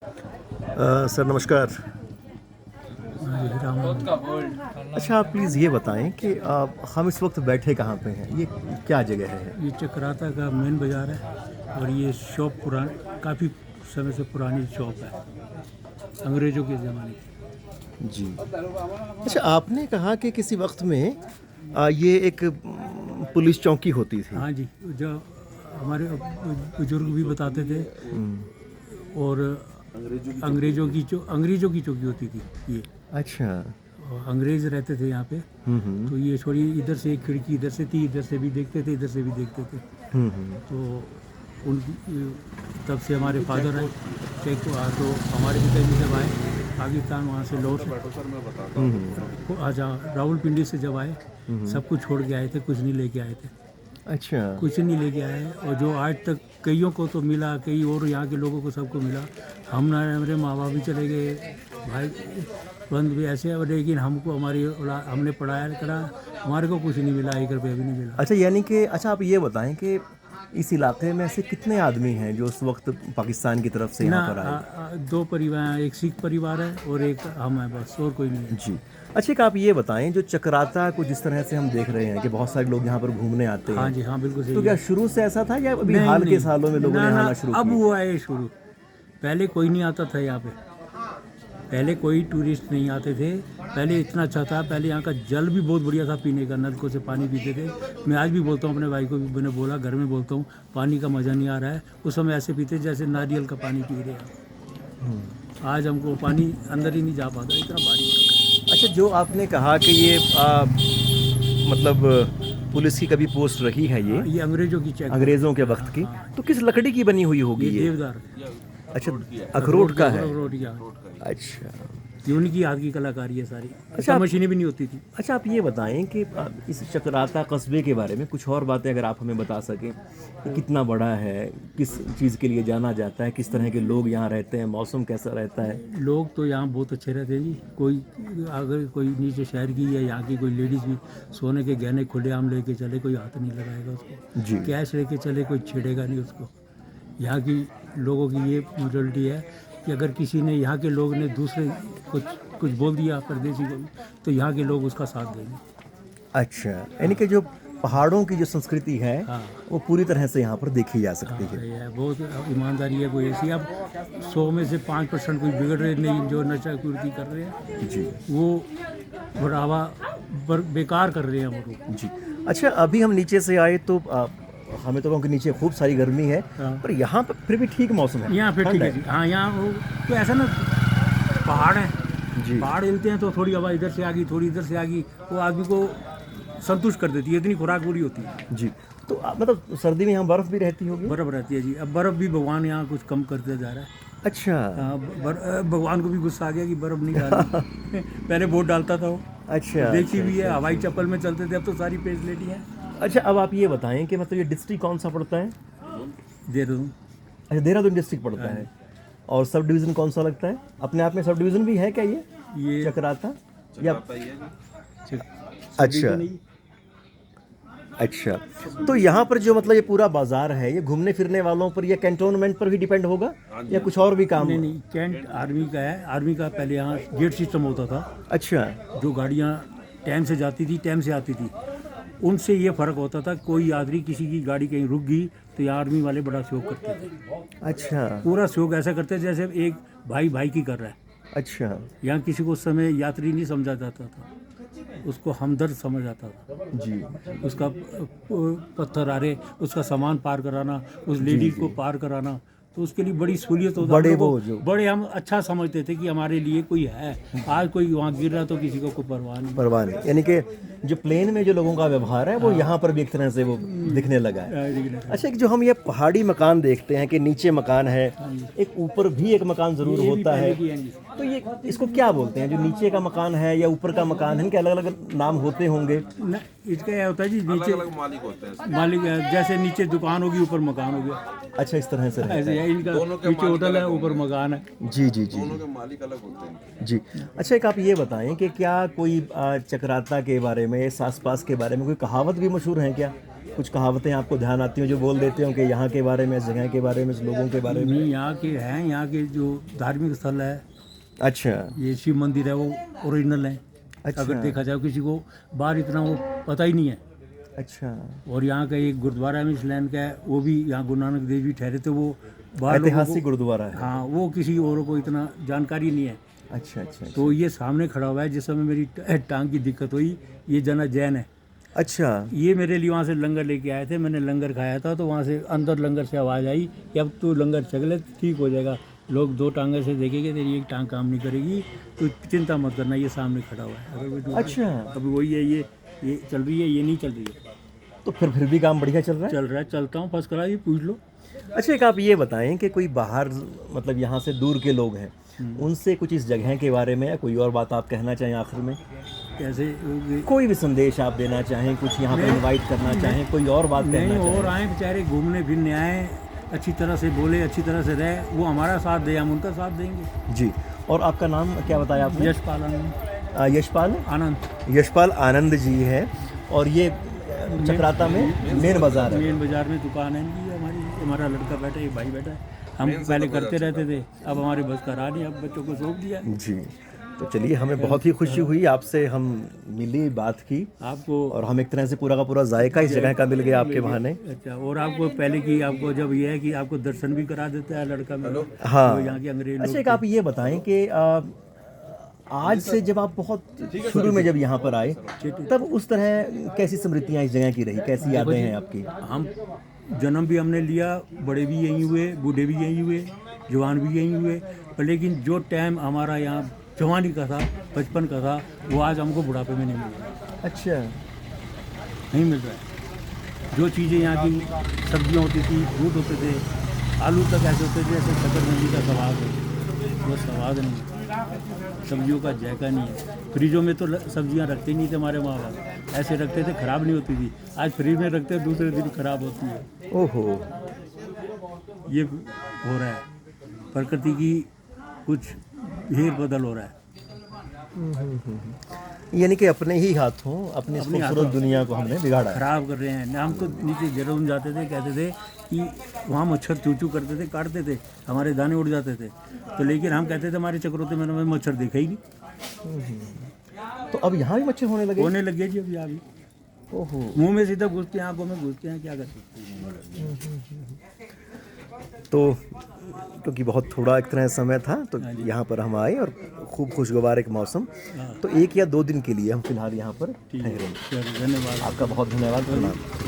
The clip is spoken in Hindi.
सर नमस्कार। अच्छा आप प्लीज़ ये बताएं कि हम इस वक्त बैठे कहाँ पे हैं, ये क्या जगह है? ये चक्राता का मेन बाज़ार है और ये शॉप काफ़ी समय से पुरानी शॉप है, अंग्रेज़ों के ज़माने की। जी। अच्छा आपने कहा कि किसी वक्त में ये एक पुलिस चौकी होती थी। हाँ जी, जो हमारे बुजुर्ग भी बताते थे। और अंग्रेज़ों की चौकी होती थी ये। अच्छा। और अंग्रेज़ रहते थे यहाँ पे। हम्म। तो ये थोड़ी इधर से एक खिड़की इधर से थी, इधर से भी देखते थे, इधर से भी देखते थे। हम्म। तो उनकी तब से हमारे फादर आए तो हमारे पिताजी जब आए पाकिस्तान, वहाँ से लौट रावलपिंडी से जब आए, सब कुछ छोड़ के आए थे, कुछ नहीं लेके आए थे। अच्छा। कुछ नहीं लेके आए। और जो आज तक कईयों को तो मिला, कई और यहाँ के लोगों को सबको मिला। मेरे माँ बाप भी चले गए, भाई बंद भी ऐसे, और लेकिन हमको हमने पढ़ाया करा, हमारे को कुछ नहीं मिला, 1 रुपया भी नहीं मिला। अच्छा यानी कि अच्छा आप ये बताएं कि इस इलाके में ऐसे कितने आदमी हैं जो उस वक्त पाकिस्तान की तरफ से ना यहाँ पर आए? 2 परिवार हैं, एक सिख परिवार है और एक हम हैं, बस और कोई नहीं है। जी। अच्छा एक आप ये बताएं, जो चक्राता को जिस तरह से हम देख रहे हैं कि बहुत सारे लोग यहाँ पर घूमने आते हाँ हैं, जी, हाँ बिल्कुल सही तो क्या है। शुरू से ऐसा था या अभी नहीं, हाल के नहीं, सालों में लोगों ने ना, आना शुरू अब किया? हुआ है शुरू। पहले कोई नहीं आता था यहाँ पे, पहले कोई टूरिस्ट नहीं आते थे। पहले इतना अच्छा था, पहले यहाँ का जल भी बहुत बढ़िया था, पीने का नलकों से पानी पीते थे। मैं आज भी बोलता हूँ, अपने भाई को भी मैंने बोला, घर में बोलता हूँ, पानी का मज़ा नहीं आ रहा है। उस समय ऐसे पीते जैसे नारियल का पानी पी रहे हैं। आज हमको पानी अंदर ही नहीं जा पाता, इतना भारी हो रखा अच्छा जो आपने कहा कि ये मतलब पुलिस की कभी पोस्ट रही है है। ये अंग्रेजों की चेक। अंग्रेज़ों के वक्त की, तो किस लकड़ी की बनी हुई होगी ये ये? देवदार, अच्छा अखरोट का है। अखरोट का। अच्छा। ये उनकी हाथ की कलाकारी है सारी। अच्छा आप- मशीनें भी नहीं होती थी। अच्छा आप ये बताएं कि इस चक्राता कस्बे के बारे में कुछ और बातें अगर आप हमें बता सकें कि कितना बड़ा है, किस चीज़ के लिए जाना जाता है, किस तरह के लोग यहाँ रहते हैं, मौसम कैसा रहता है? लोग तो यहाँ बहुत अच्छे रहते हैं जी। अगर कोई नीचे शहर की या यहाँ की कोई लेडीज़ भी सोने के गहने खुलेआम लेके चले, कोई हाथ नहीं लगाएगा उसको। जी। कैश लेके चले, कोई छेड़ेगा नहीं उसको। यहाँ की लोगों की ये मेंटालिटी है कि अगर किसी ने, यहाँ के लोग ने दूसरे कुछ बोल दिया परदेसी को भी, तो यहाँ के लोग उसका साथ देंगे। अच्छा यानी कि जो पहाड़ों की जो संस्कृति है हाँ, वो पूरी तरह से यहाँ पर देखी जा सकती हाँ, है। ये है, बहुत ईमानदारी है। कोई ऐसी, अब 100 में से 5% कोई बिगड़ रहे नहीं, जो नशा कुर्ती कर रहे हैं जी। वो बढ़ावा बेकार कर रहे हैं वो लोग। जी। अच्छा अभी हम नीचे से आए तो हमें तो कहूँ कि नीचे खूब सारी गर्मी है, हाँ। पर यहाँ पर फिर भी ठीक मौसम है। यहाँ फिर ठीक ठंड है जी। हाँ, यहाँ तो ऐसा ना, पहाड़ है, जी। पहाड़ हिलते हैं तो थोड़ी हवा इधर से आ गई, थोड़ी इधर से आ गई, वो आदमी को संतुष्ट कर देती है, इतनी खुराक पूरी होती है। जी। तो मतलब सर्दी में यहाँ बर्फ़ भी रहती होगी? बर्फ़ रहती है जी। अब बर्फ़ भी भगवान यहाँ कुछ कम करते जा रहा है। अच्छा। हाँ, भगवान को भी गुस्सा आ गया कि बर्फ़ नहीं डाली। पहले बहुत डालता था वो, अच्छा। देखी भी है, अच्छा। हवाई चप्पल में चलते थे, अब तो सारी फैसिलिटी है। अच्छा अब आप ये बताएं कि मतलब ये डिस्ट्रिक्ट कौन सा पड़ता है? देहरादून। अच्छा देहरादून डिस्ट्रिक्ट पड़ता है। और सब डिवीज़न कौन सा लगता है? अपने आप में सब डिवीज़न भी है क्या ये ये चक्राता या? अच्छा, अच्छा। अच्छा तो यहाँ पर जो मतलब ये पूरा बाजार है, ये घूमने फिरने वालों पर या कैंटोनमेंट पर भी डिपेंड होगा या कुछ और भी काम? नहीं नहीं, कैंट आर्मी का है। आर्मी का पहले यहाँ गेट सिस्टम होता था। अच्छा। जो गाड़ियाँ टाइम से जाती थी, टाइम से आती थी, उनसे ये फ़र्क होता था। कोई आदमी, किसी की गाड़ी कहीं रुक गई तो ये आर्मी वाले बड़ा सहयोग करते थे। अच्छा। पूरा सहयोग ऐसा करते थे जैसे एक भाई भाई की कर रहा है। अच्छा। यहाँ किसी को उस समय यात्री नहीं समझा जाता था, उसको हमदर्द समझ आता था। जी। उसका पत्थर आ रहे, उसका सामान पार कराना, उस लेडी को पार कराना, तो उसके लिए बड़ी सहूलियत होता बड़े हम लोगों वो को। जो बड़े हम अच्छा समझते थे कि हमारे लिए कोई है। आज कोई वहाँ गिर रहा तो किसी को कोई परवाह नहीं। परवाह नहीं, यानी कि जो प्लेन में जो लोगों का व्यवहार है वो यहाँ पर भी एक तरह से वो दिखने लगा है। अच्छा एक जो हम ये पहाड़ी मकान देखते हैं कि नीचे मकान है, एक ऊपर भी एक मकान जरूर ये भी होता पहले है, की हैं जी। तो ये इसको क्या बोलते हैं? जो नीचे का मकान है या ऊपर का मकान है, इनके अलग अलग नाम होते होंगे? न, इसका क्या होता है जी, नीचे अलग मालिक होते हैं। मालिक जैसे नीचे दुकान होगी, ऊपर मकान हो गया, अच्छा इस तरह से रहता ऐसे है। है इनका। नीचे होटल है, ऊपर मकान है। जी जी जी दोनों के मालिक अलग होते हैं। जी। अच्छा एक आप ये बताएं कि क्या कोई चक्राता के बारे में, इस आसपास के बारे में कोई कहावत भी मशहूर है क्या? कुछ कहावतें आपको ध्यान आती हो जो बोल देते हो कि यहाँ के बारे में, इस जगह के बारे में, इस लोगों के बारे में? नहीं, यहाँ के हैं, यहाँ के जो धार्मिक स्थल है, अच्छा ये शिव मंदिर है, वो ओरिजिनल है। अच्छा। अगर देखा जाए किसी को बाहर इतना वो पता ही नहीं है। अच्छा, और यहाँ का एक गुरुद्वारा है मिसलैंड का है, वो भी यहाँ गुरु नानक देव जी ठहरे थे, वो बाहर लोगों ऐतिहासिक गुरुद्वारा है। को, हाँ, वो किसी और को इतना जानकारी नहीं है। अच्छा अच्छा तो ये सामने खड़ा हुआ है, जिस समय मेरी टांग की दिक्कत हुई, ये जना जैन है। अच्छा ये मेरे लिए वहाँ से लंगर लेके आए थे, मैंने लंगर खाया था, तो वहाँ से अंदर लंगर से आवाज़ आई कि अब तू लंगर चख ले, ठीक हो जाएगा। लोग दो टांगे से देखेंगे, तेरी एक टांग काम नहीं करेगी, तो चिंता मत करना, ये सामने खड़ा हुआ है। अगर कोई अच्छा, अभी वही है, ये चल रही है, ये नहीं चल रही है। तो फिर भी काम बढ़िया चल रहा है। चल रहा है, चलता हूँ फर्स्ट क्लास, ये पूछ लो। अच्छा, एक आप ये बताएं कि कोई बाहर मतलब यहाँ से दूर के लोग हैं, उनसे कुछ इस जगह के बारे में या कोई और बात आप कहना चाहें आखिर में? कैसे कोई भी संदेश आप देना चाहें, कुछ यहाँ पर इनवाइट करना चाहें, कोई और बात कहना नहीं, चाहें? और आए बेचारे घूमने फिरने आए, अच्छी तरह से बोले, अच्छी तरह से रहे, वो हमारा साथ दे, हम उनका साथ देंगे। जी। और आपका नाम क्या बताया आपने? यशपाल आनंद। यशपाल आनंद। यशपाल आनंद जी है। और ये चक्राता में मेन बाजार है। मेन बाजार में दुकान है इनकी, हमारा लड़का बैठा है, एक भाई बैठा है। हम पहले करते रहते थे, अब हमारे बस का रहा नहीं, अब बच्चों को सौंप दिया। जी, तो चलिए, हमें बहुत ही खुशी हुई आपसे, हम मिली, बात की, आपको और हम एक तरह से पूरा का पूरा जायका इस जगह का मिल गया आपके बहाने। अच्छा, और आपको पहले की आपको जब ये है कि आपको दर्शन भी करा देता है लड़का मेरा, हाँ। तो यहाँ के अंग्रेज अच्छा, लोग एक आप ये बताएं कि आज से जब आप बहुत शुरू में जब यहाँ पर आए, तब उस तरह कैसी स्मृतियाँ इस जगह की रही, कैसी यादें हैं आपकी? हम जन्म भी हमने लिया, बड़े भी यहीं हुए, बूढ़े भी यहीं हुए, जवान भी यहीं हुए, पर लेकिन जो टाइम हमारा यहाँ जवानी का था, बचपन का था, वो आज हमको बुढ़ापे में नहीं मिल रहा। अच्छा, नहीं मिल रहा है। जो चीज़ें यहाँ की सब्जियाँ होती थी, फ्रूट होते थे, आलू तक ऐसे होते थे जैसे शकरकंदी का स्वाद है, वो स्वाद नहीं है। सब्जियों का जायका नहीं है। फ्रिजों में तो सब्जियां रखते ही नहीं थे हमारे माँ बाप, ऐसे रखते थे, खराब नहीं होती थी। आज फ्रिज में रखते दूसरे दिन खराब होती है। ओहो, ये हो रहा है, प्रकृति की कुछ हेर बदल हो रहा है। यानी कि अपने ही हाथों अपनी इस खूबसूरत दुनिया को हमने बिगाड़ा है। खराब कर रहे हैं। हम तो नीचे जरूर जाते थे, कहते थे कि वहाँ मच्छर चू चू करते थे, काटते थे, हमारे दाने उड़ जाते थे, तो लेकिन हम कहते थे हमारे चक्रों में मच्छर देखा ही नहीं। तो अब यहाँ भी मच्छर होने लगे? होने लगे जी, अभी अभी ओहो, मुंह में सीधा घुसते हैं, आंखों में घुसते हैं, क्या कर सकते हैं। तो क्योंकि बहुत थोड़ा एक तरह समय था, तो यहाँ पर हम आए और खूब खुशगवार एक मौसम, तो 1 या 2 दिन के लिए हम फिलहाल यहाँ पर ठहरे। धन्यवाद। आपका बहुत धन्यवाद। प्रणाम।